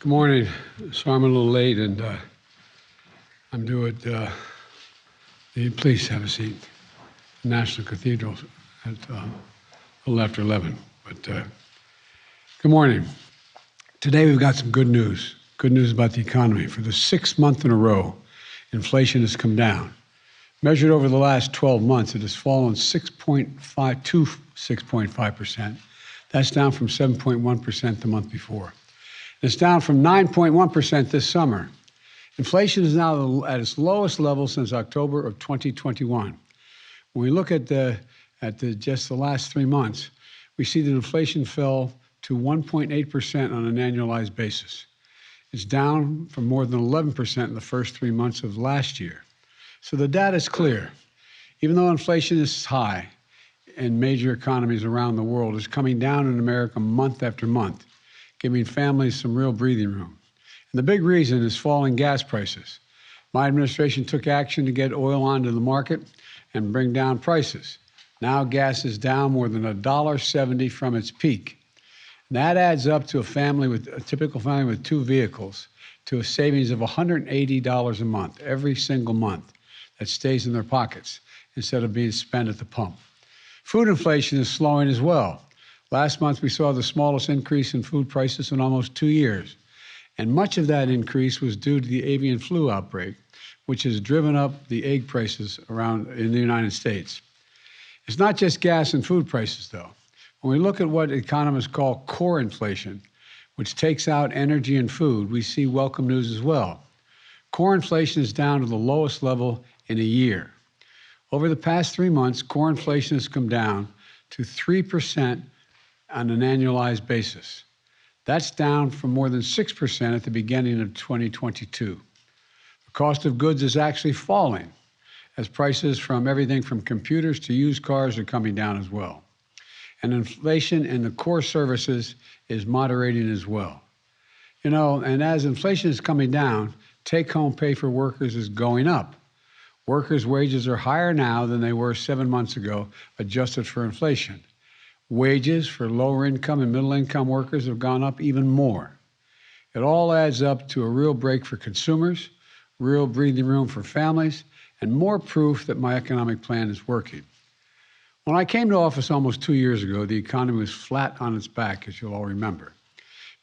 Good morning. So I'm a little late, and I'm due at please have a seat. National Cathedral at a little after 11. But good morning. Today we've got some good news. Good news about the economy. For the sixth month in a row, inflation has come down. Measured over the last 12 months, it has fallen 6.5 to 6.5%. That's down from 7.1% the month before. It's down from 9.1% this summer. Inflation is now at its lowest level since October of 2021. When we look at just the last 3 months, we see that inflation fell to 1.8% on an annualized basis. It's down from more than 11% in the first 3 months of last year. So the data is clear. Even though inflation is high in major economies around the world, it's coming down in America month after month, giving families some real breathing room. And the big reason is falling gas prices. My administration took action to get oil onto the market and bring down prices. Now gas is down more than $1.70 from its peak. And that adds up to a typical family with 2 vehicles to a savings of $180 a month, every single month, that stays in their pockets instead of being spent at the pump. Food inflation is slowing as well. Last month, we saw the smallest increase in food prices in almost 2 years. And much of that increase was due to the avian flu outbreak, which has driven up the egg prices around in the United States. It's not just gas and food prices, though. When we look at what economists call core inflation, which takes out energy and food, we see welcome news as well. Core inflation is down to the lowest level in a year. Over the past 3 months, core inflation has come down to 3% on an annualized basis. That's down from more than 6% at the beginning of 2022. The cost of goods is actually falling as prices from everything from computers to used cars are coming down as well. And inflation in the core services is moderating as well. And as inflation is coming down, take-home pay for workers is going up. Workers' wages are higher now than they were 7 months ago, adjusted for inflation. Wages for lower income and middle income workers have gone up even more. It all adds up to a real break for consumers, real breathing room for families, and more proof that my economic plan is working. When I came to office almost 2 years ago, the economy was flat on its back, as you'll all remember.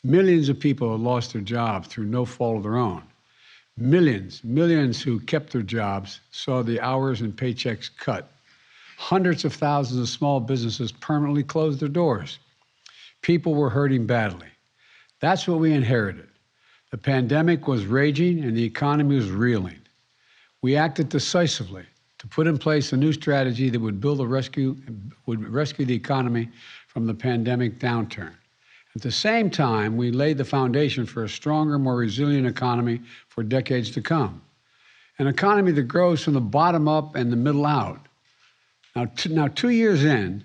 Millions of people had lost their jobs through no fault of their own. Millions who kept their jobs saw the hours and paychecks cut. Hundreds of thousands of small businesses permanently closed their doors. People were hurting badly. That's what we inherited. The pandemic was raging and the economy was reeling. We acted decisively to put in place a new strategy that would rescue the economy from the pandemic downturn. At the same time, we laid the foundation for a stronger, more resilient economy for decades to come. An economy that grows from the bottom up and the middle out. Now, 2 years in,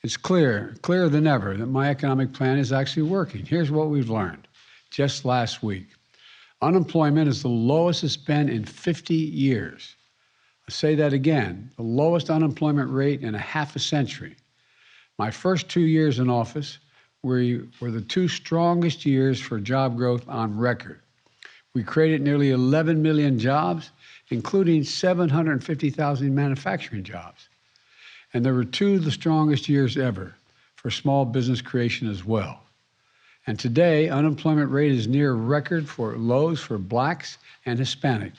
it's clearer than ever that my economic plan is actually working. Here's what we've learned just last week. Unemployment is the lowest it's been in 50 years. I'll say that again, the lowest unemployment rate in a half a century. My first 2 years in office were the 2 strongest years for job growth on record. We created nearly 11 million jobs, including 750,000 manufacturing jobs. And there were 2 of the strongest years ever for small business creation as well. And today, unemployment rate is near record lows for Black and Hispanic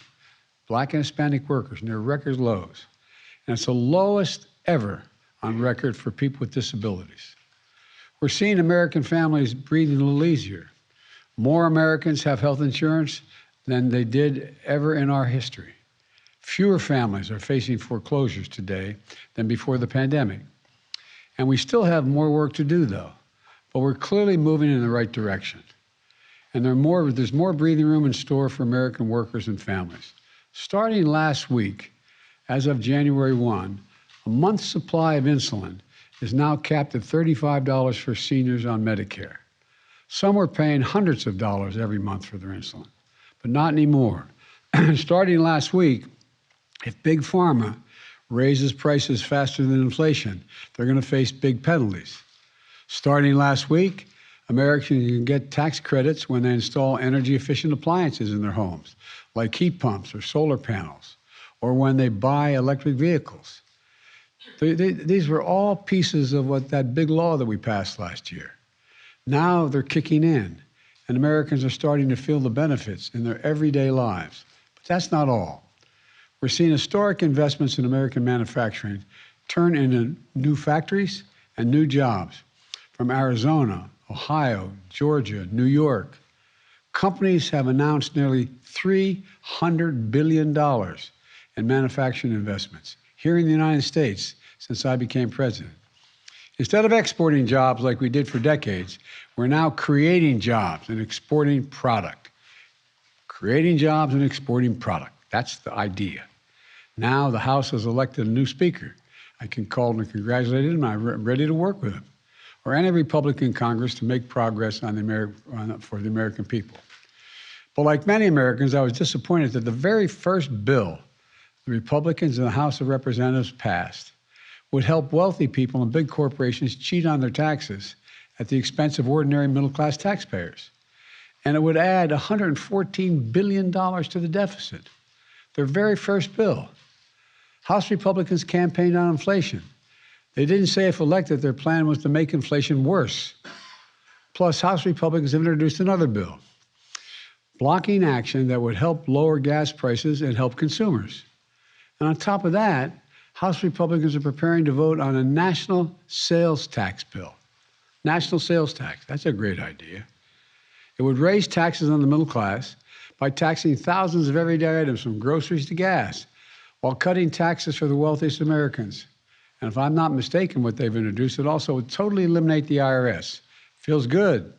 workers, near record lows. And it's the lowest ever on record for people with disabilities. We're seeing American families breathing a little easier. More Americans have health insurance than they did ever in our history. Fewer families are facing foreclosures today than before the pandemic. And we still have more work to do, though. But we're clearly moving in the right direction. And there's more breathing room in store for American workers and families. Starting last week, as of January 1, a month's supply of insulin is now capped at $35 for seniors on Medicare. Some were paying hundreds of dollars every month for their insulin, but not anymore. Starting last week, if Big Pharma raises prices faster than inflation, they're going to face big penalties. Starting last week, Americans can get tax credits when they install energy-efficient appliances in their homes, like heat pumps or solar panels, or when they buy electric vehicles. These were all pieces of what that big law that we passed last year. Now they're kicking in, and Americans are starting to feel the benefits in their everyday lives. But that's not all. We're seeing historic investments in American manufacturing turn into new factories and new jobs from Arizona, Ohio, Georgia, New York. Companies have announced nearly $300 billion in manufacturing investments here in the United States since I became president. Instead of exporting jobs like we did for decades, we're now creating jobs and exporting product. Creating jobs and exporting product. That's the idea. Now the House has elected a new speaker. I can call and congratulate him. I'm ready to work with him, or any Republican in Congress, to make progress for the American people. But like many Americans, I was disappointed that the very first bill the Republicans in the House of Representatives passed would help wealthy people and big corporations cheat on their taxes at the expense of ordinary middle-class taxpayers. And it would add $114 billion to the deficit. Their very first bill. House Republicans campaigned on inflation. They didn't say if elected their plan was to make inflation worse. Plus, House Republicans have introduced another bill, blocking action that would help lower gas prices and help consumers. And on top of that, House Republicans are preparing to vote on a national sales tax bill. National sales tax, that's a great idea. It would raise taxes on the middle class by taxing thousands of everyday items from groceries to gas, while cutting taxes for the wealthiest Americans. And if I'm not mistaken, what they've introduced, it also would totally eliminate the IRS. Feels good,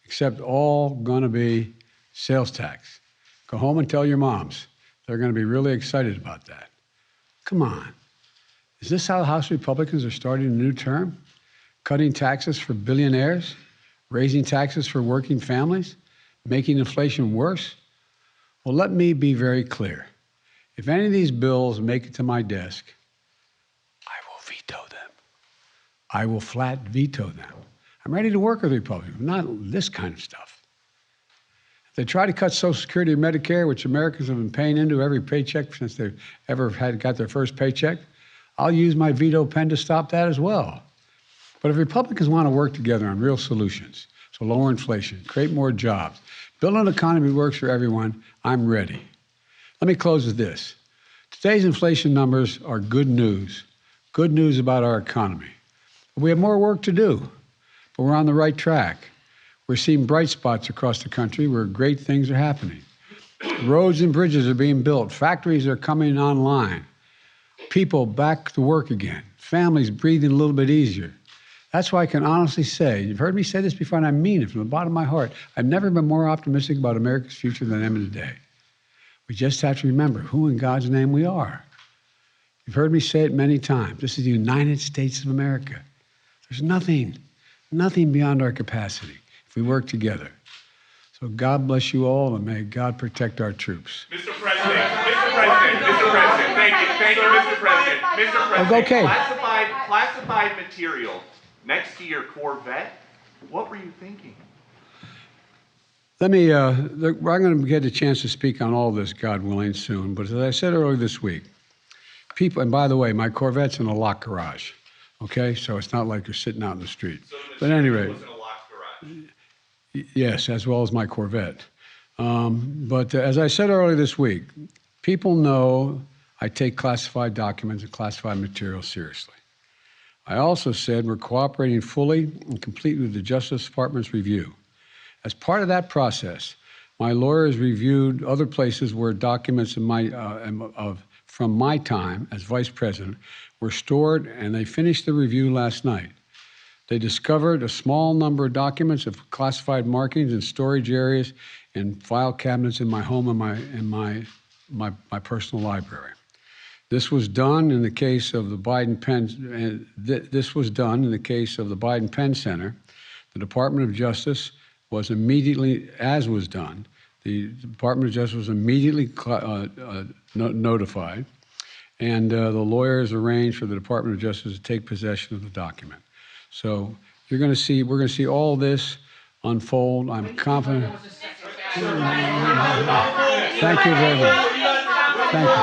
except all gonna be sales tax. Go home and tell your moms. They're gonna be really excited about that. Come on. Is this how House Republicans are starting a new term? Cutting taxes for billionaires? Raising taxes for working families? Making inflation worse? Well, let me be very clear. If any of these bills make it to my desk, I will veto them. I will flat veto them. I'm ready to work with Republicans, not this kind of stuff. If they try to cut Social Security or Medicare, which Americans have been paying into every paycheck since they've ever got their first paycheck, I'll use my veto pen to stop that as well. But if Republicans want to work together on real solutions, so lower inflation, create more jobs, build an economy that works for everyone, I'm ready. Let me close with this. Today's inflation numbers are good news about our economy. We have more work to do, but we're on the right track. We're seeing bright spots across the country where great things are happening. Roads and bridges are being built. Factories are coming online. People back to work again. Families breathing a little bit easier. That's why I can honestly say, you've heard me say this before, and I mean it from the bottom of my heart, I've never been more optimistic about America's future than I am today. We just have to remember who in God's name we are. You've heard me say it many times. This is the United States of America. There's nothing beyond our capacity if we work together. So God bless you all, and may God protect our troops. Mr. President, thank you, Mr. President. Mr. President, okay. Classified material next to your Corvette, what were you thinking? Let me, I'm going to get a chance to speak on all this, God willing, soon. But as I said earlier this week, people, and by the way, my Corvette's in a locked garage, okay? So it's not like you're sitting out in the street. So but at any rate, was in a locked garage. Yes, as well as my Corvette. But as I said earlier this week, people know I take classified documents and classified materials seriously. I also said we're cooperating fully and completely with the Justice Department's review. As part of that process, my lawyers reviewed other places where documents from my time as vice president were stored, and they finished the review last night. They discovered a small number of documents of classified markings in storage areas and file cabinets in my home and my personal library. This was done in the case of the Biden Penn. This was done in the case of the Biden Penn Center. The Department of Justice was immediately, as was done, the Department of Justice was immediately notified, and the lawyers arranged for the Department of Justice to take possession of the document. So we're going to see all this unfold. I'm confident. Thank you very much. Thank you.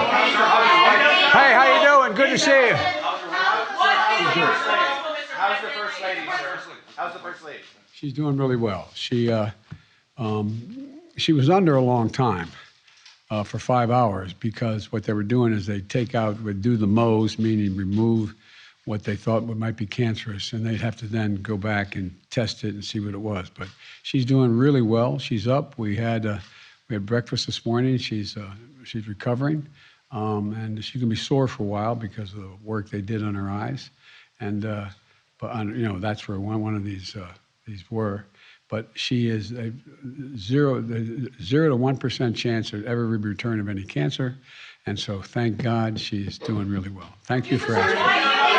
Hey, how you doing? Good to see you. How's the first lady, sir? How's the first lady? She's doing really well. She was under a long time for 5 hours because what they were doing is they would do the Mohs, meaning remove what they thought might be cancerous, and they'd have to then go back and test it and see what it was. But she's doing really well. She's up. We had breakfast this morning. She's recovering, and she's gonna be sore for a while because of the work they did on her eyes, and that's where one of these were. But she is a 0 to 1% chance of ever return of any cancer, and so thank God she's doing really well. Thank you for asking.